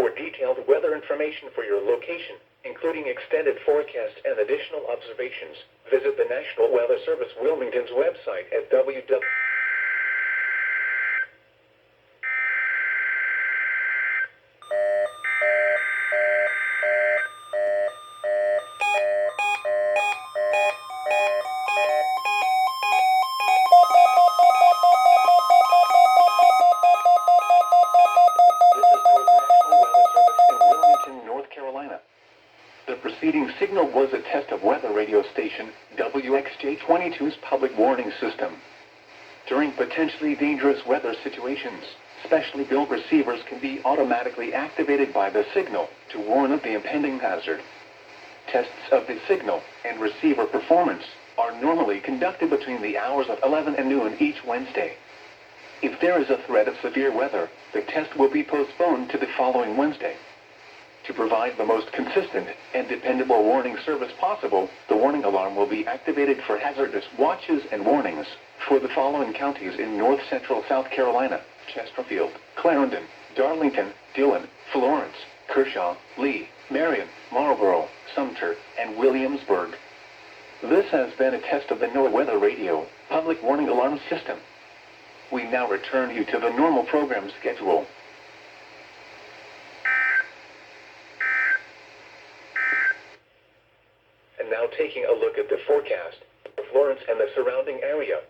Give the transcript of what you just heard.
For detailed weather information for your location, including extended forecasts and additional observations, visit the National Weather Service Wilmington's website at www. The preceding signal was a test of weather radio station WXJ-22's public warning system. During potentially dangerous weather situations, specially built receivers can be automatically activated by the signal to warn of the impending hazard. Tests of the signal and receiver performance are normally conducted between the hours of 11 and noon each Wednesday. If there is a threat of severe weather, the test will be postponed to the following Wednesday. To provide the most consistent and dependable warning service possible, the warning alarm will be activated for hazardous watches and warnings for the following counties in north-central South Carolina: Chesterfield, Clarendon, Darlington, Dillon, Florence, Kershaw, Lee, Marion, Marlborough, Sumter, and Williamsburg. This has been a test of the NOAA Weather Radio Public Warning Alarm System. We now return you to the normal program schedule. And now taking a look at the forecast for Florence and the surrounding area.